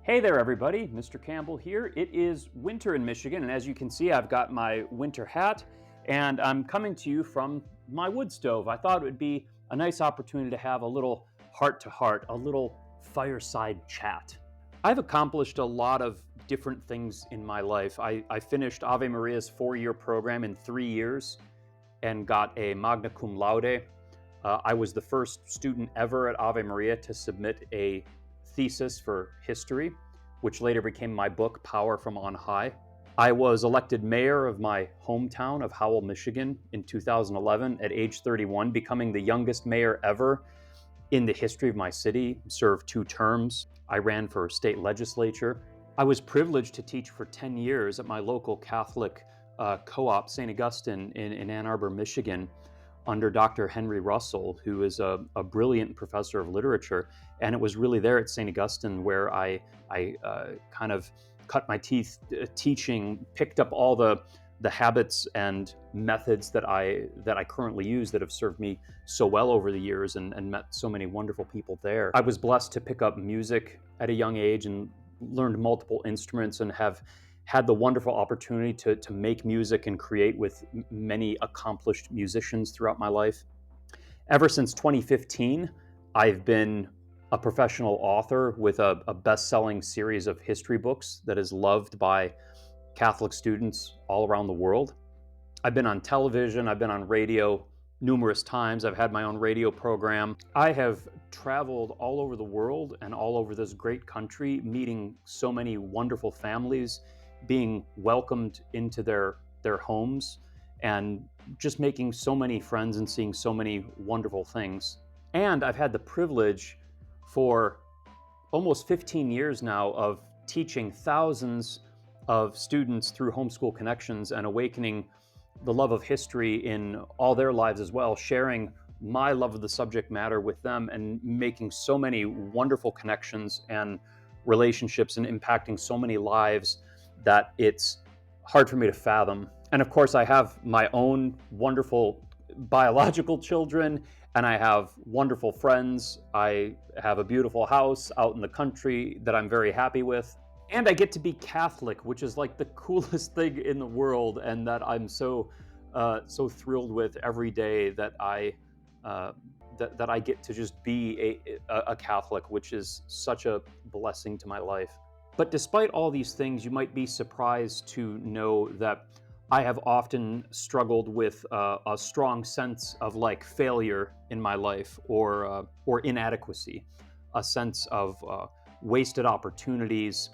Hey there, everybody. Mr. Campbell here. It is winter in Michigan, and as you can see, I've got my winter hat, and I'm coming to you from my wood stove. I thought it would be a nice opportunity to have a little heart to heart, a little fireside chat. I've accomplished a lot of different things in my life. I finished Ave Maria's 4-year program in 3 years and got a magna cum laude. I was the first student ever at Ave Maria to submit a thesis for history, which later became my book, Power from On High. I was elected mayor of my hometown of Howell, Michigan in 2011 at age 31, becoming the youngest mayor ever in the history of my city, served 2 terms. I ran for state legislature. I was privileged to teach for 10 years at my local Catholic co-op, St. Augustine in Ann Arbor, Michigan, under Dr. Henry Russell, who is a brilliant professor of literature. And it was really there at St. Augustine where I kind of cut my teeth teaching, picked up all the habits and methods that I currently use that have served me so well over the years, and met so many wonderful people there. I was blessed to pick up music at a young age and learned multiple instruments, and have had the wonderful opportunity to make music and create with many accomplished musicians throughout my life. Ever since 2015, I've been a professional author with a best-selling series of history books that is loved by Catholic students all around the world. I've been on television, I've been on radio numerous times. I've had my own radio program. I have traveled all over the world and all over this great country, meeting so many wonderful families, being welcomed into their homes, and just making so many friends and seeing so many wonderful things. And I've had the privilege for almost 15 years now of teaching thousands of students through Homeschool Connections and awakening the love of history in all their lives as well, sharing my love of the subject matter with them and making so many wonderful connections and relationships and impacting so many lives that it's hard for me to fathom. And of course, I have my own wonderful biological children, and I have wonderful friends. I have a beautiful house out in the country that I'm very happy with. And I get to be Catholic, which is like the coolest thing in the world, and that I'm so thrilled with every day that I get to just be a Catholic, which is such a blessing to my life. But despite all these things, you might be surprised to know that I have often struggled with a strong sense of like failure in my life, or inadequacy, a sense of wasted opportunities,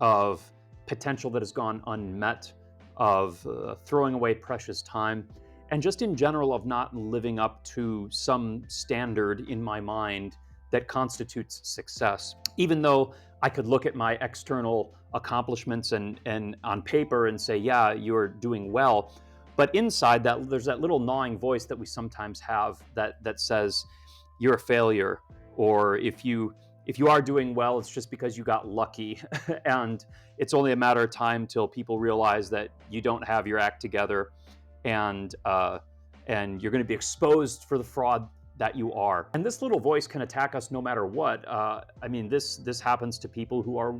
of potential that has gone unmet, of throwing away precious time, and just in general of not living up to some standard in my mind that constitutes success. Even though I could look at my external accomplishments and on paper and say, yeah, you're doing well, but inside that, there's that little gnawing voice that we sometimes have that says you're a failure, or if you are doing well, it's just because you got lucky, and it's only a matter of time till people realize that you don't have your act together, and you're going to be exposed for the fraud that you are. And this little voice can attack us no matter what. This happens to people who are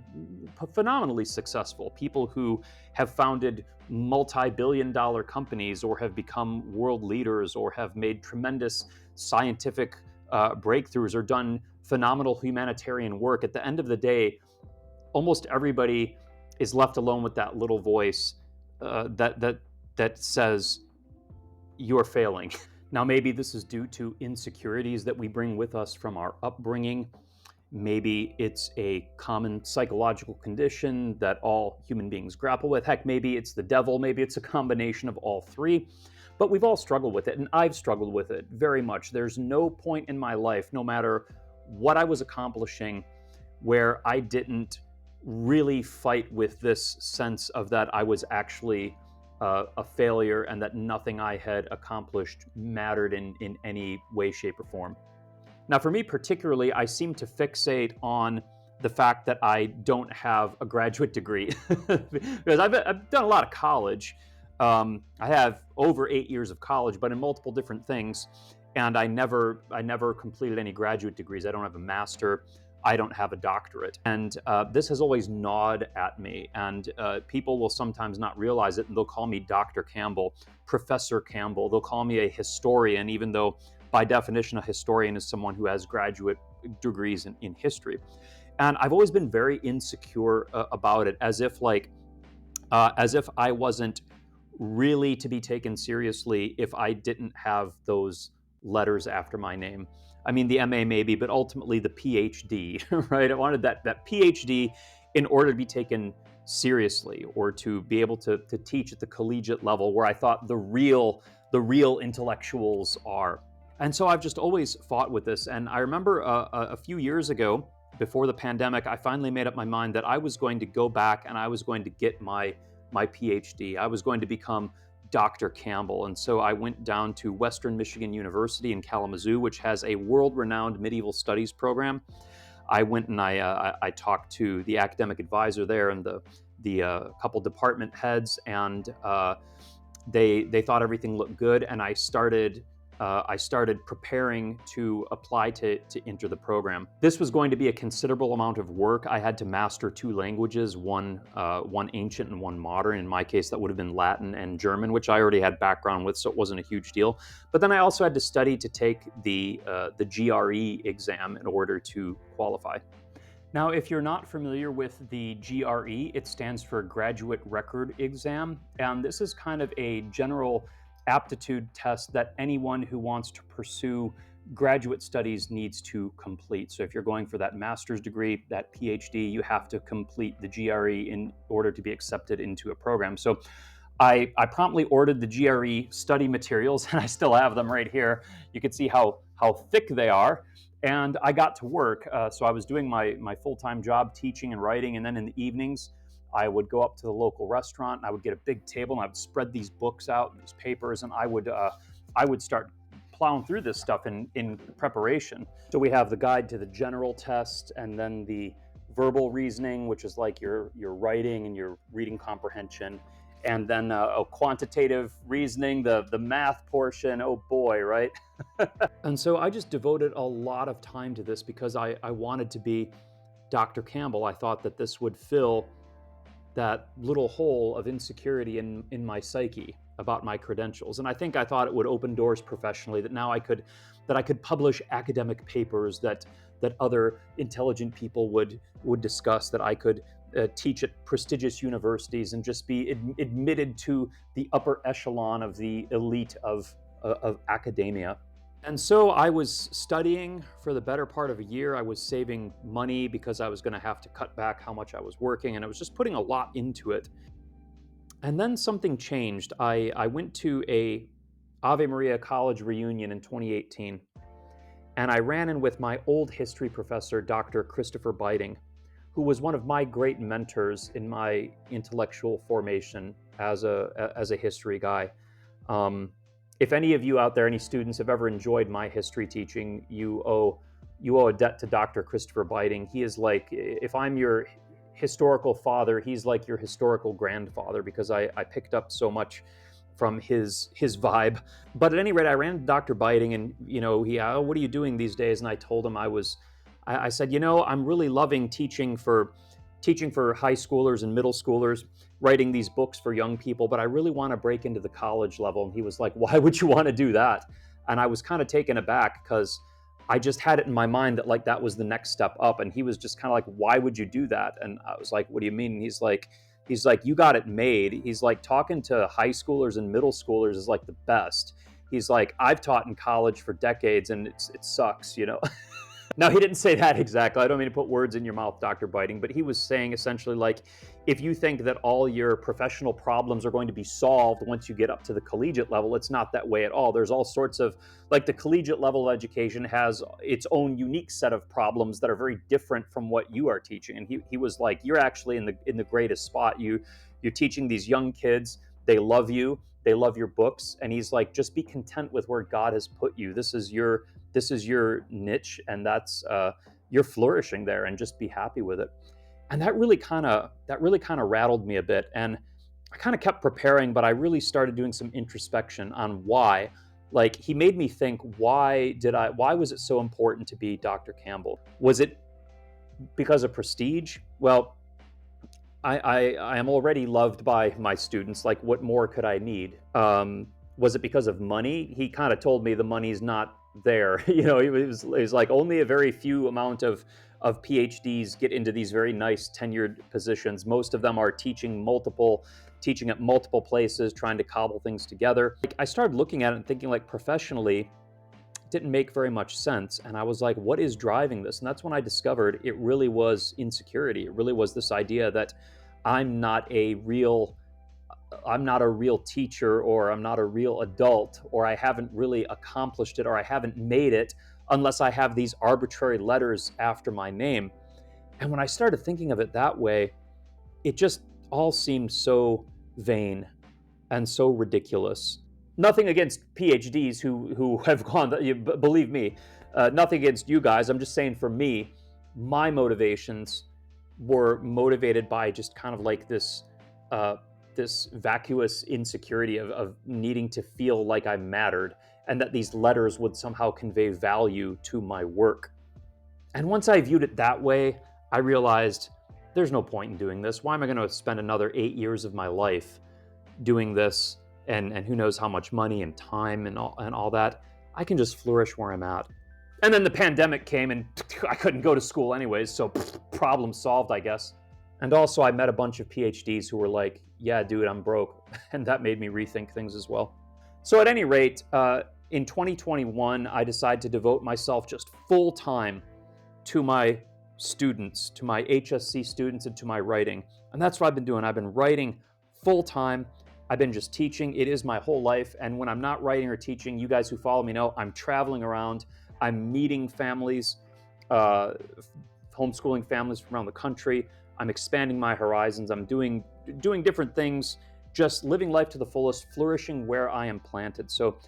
phenomenally successful, people who have founded multi-billion-dollar companies, or have become world leaders, or have made tremendous scientific breakthroughs, or done phenomenal humanitarian work. At the end of the day, almost everybody is left alone with that little voice that says you're failing. Now, maybe this is due to insecurities that we bring with us from our upbringing. Maybe it's a common psychological condition that all human beings grapple with. Heck, maybe it's the devil. Maybe it's a combination of all three. But we've all struggled with it, and I've struggled with it very much. There's no point in my life, no matter what I was accomplishing, where I didn't really fight with this sense of that I was actually a failure, and that nothing I had accomplished mattered in any way, shape, or form. Now, for me particularly, I seem to fixate on the fact that I don't have a graduate degree because I've done a lot of college. I have over 8 years of college, but in multiple different things, and I never completed any graduate degrees. I don't have a master. I don't have a doctorate. And this has always gnawed at me. And people will sometimes not realize it, and they'll call me Dr. Campbell, Professor Campbell. They'll call me a historian, even though by definition, a historian is someone who has graduate degrees in history. And I've always been very insecure about it, as if I wasn't really to be taken seriously if I didn't have those letters after my name. I mean, the MA maybe, but ultimately the PhD, right? I wanted that PhD in order to be taken seriously, or to be able to teach at the collegiate level where I thought the real intellectuals are. And so I've just always fought with this. And I remember a few years ago, before the pandemic, I finally made up my mind that I was going to go back and I was going to get my PhD. I was going to become Dr. Campbell. And so I went down to Western Michigan University in Kalamazoo, which has a world-renowned medieval studies program. I went and I talked to the academic advisor there and the couple department heads, and they thought everything looked good, and I started preparing to apply to enter the program. This was going to be a considerable amount of work. I had to master 2 languages, one ancient and one modern. In my case, that would have been Latin and German, which I already had background with, so it wasn't a huge deal. But then I also had to study to take the GRE exam in order to qualify. Now, if you're not familiar with the GRE, it stands for Graduate Record Exam, and this is kind of a general aptitude test that anyone who wants to pursue graduate studies needs to complete. So if you're going for that master's degree, that PhD, you have to complete the GRE in order to be accepted into a program. So I promptly ordered the GRE study materials, and I still have them right here. You can see how thick they are. And I got to work. So I was doing my full-time job teaching and writing, and then in the evenings, I would go up to the local restaurant and I would get a big table and I would spread these books out and these papers, and I would start plowing through this stuff in preparation. So we have the guide to the general test, and then the verbal reasoning, which is like your writing and your reading comprehension, and then a quantitative reasoning, the math portion. Oh boy, right? And so I just devoted a lot of time to this because I wanted to be Dr. Campbell. I thought that this would fill that little hole of insecurity in my psyche about my credentials. And I thought it would open doors professionally, that now I could publish academic papers that other intelligent people would discuss, that I could teach at prestigious universities and just be admitted to the upper echelon of the elite of academia. And so I was studying for the better part of a year. I was saving money because I was going to have to cut back how much I was working, and I was just putting a lot into it. And then something changed. I went to a Ave Maria College reunion in 2018, and I ran in with my old history professor, Dr. Christopher Biting, who was one of my great mentors in my intellectual formation as a history guy. If any of you out there, any students, have ever enjoyed my history teaching, you owe a debt to Dr. Christopher Biting. He is like, if I'm your historical father, he's like your historical grandfather, because I picked up so much from his vibe. But at any rate, I ran into Dr. Biting, and what are you doing these days? And I told him I said, I'm really loving teaching for high schoolers and middle schoolers, writing these books for young people, but I really want to break into the college level. And he was like, why would you want to do that? And I was kind of taken aback, because I just had it in my mind that that was the next step up. And he was just kind of like, why would you do that? And I was like, what do you mean? And he's like, you got it made. He's like, talking to high schoolers and middle schoolers is like the best. He's like, I've taught in college for decades and it sucks, Now, he didn't say that exactly. I don't mean to put words in your mouth, Dr. Biting, but he was saying essentially, like, if you think that all your professional problems are going to be solved once you get up to the collegiate level, it's not that way at all. There's all sorts of, the collegiate level of education has its own unique set of problems that are very different from what you are teaching. And he was like, you're actually in the greatest spot. You're teaching these young kids. They love you. They love your books. And he's like, just be content with where God has put you. This is your niche, and that's you're flourishing there, and just be happy with it. And that really kind of rattled me a bit. And I kind of kept preparing, but I really started doing some introspection on why. He made me think, why was it so important to be Dr. Campbell? Was it because of prestige? Well, I am already loved by my students. Like, what more could I need? Was it because of money? He kind of told me the money's not there. It was like only a very few amount of PhDs get into these very nice tenured positions. Most of them are teaching at multiple places, trying to cobble things together. Like, I started looking at it and thinking, like, professionally, it didn't make very much sense. And I was like, what is driving this? And that's when I discovered it really was insecurity. It really was this idea that I'm not a real I'm not a real teacher, or I'm not a real adult, or I haven't really accomplished it, or I haven't made it unless I have these arbitrary letters after my name. And when I started thinking of it that way, it just all seemed so vain and so ridiculous. Nothing against PhDs who have gone, believe me, nothing against you guys. I'm just saying, for me, my motivations were motivated by just kind of like this vacuous insecurity of needing to feel like I mattered, and that these letters would somehow convey value to my work. And once I viewed it that way, I realized there's no point in doing this. Why am I going to spend another 8 years of my life doing this, and who knows how much money and time and all that? I can just flourish where I'm at. And then the pandemic came, and I couldn't go to school anyways, so problem solved, I guess. And also, I met a bunch of PhDs who were like, yeah, dude, I'm broke. And that made me rethink things as well. So at any rate, in 2021, I decided to devote myself just full time to my students, to my HSC students, and to my writing. And that's what I've been doing. I've been writing full time. I've been just teaching. It is my whole life. And when I'm not writing or teaching, you guys who follow me know I'm traveling around. I'm meeting families, homeschooling families from around the country. I'm expanding my horizons. I'm doing different things, just living life to the fullest, flourishing where I am planted. So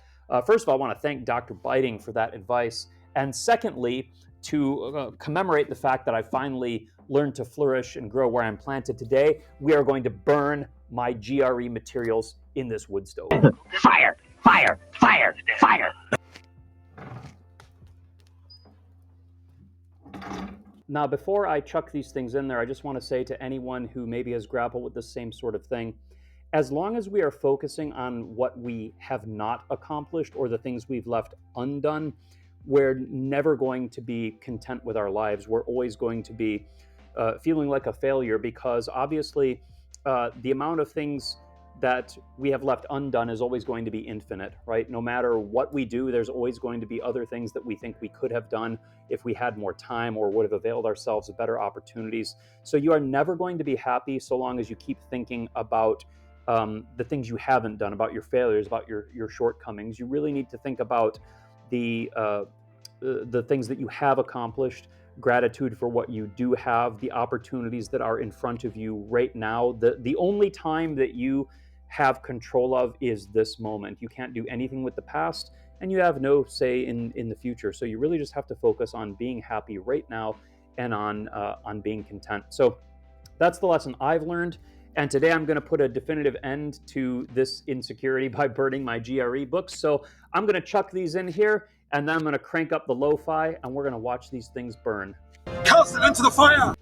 first of all, I want to thank Dr. Biting for that advice. And secondly, to commemorate the fact that I finally learned to flourish and grow where I'm planted today, we are going to burn my GRE materials in this wood stove. Fire! Fire! Fire! Fire! Now, before I chuck these things in there, I just want to say to anyone who maybe has grappled with the same sort of thing, as long as we are focusing on what we have not accomplished or the things we've left undone, we're never going to be content with our lives. We're always going to be feeling like a failure, because obviously the amount of things that we have left undone is always going to be infinite, right? No matter what we do, there's always going to be other things that we think we could have done if we had more time, or would have availed ourselves of better opportunities. So you are never going to be happy so long as you keep thinking about the things you haven't done, about your failures, about your shortcomings. You really need to think about the things that you have accomplished, gratitude for what you do have, the opportunities that are in front of you right now. The only time that you have control of is this moment. You can't do anything with the past, and you have no say in the future. So you really just have to focus on being happy right now, and on being content. So that's the lesson I've learned. And today I'm going to put a definitive end to this insecurity by burning my GRE books. So I'm going to chuck these in here, and then I'm going to crank up the lo-fi, and we're going to watch these things burn. Cast it into the fire!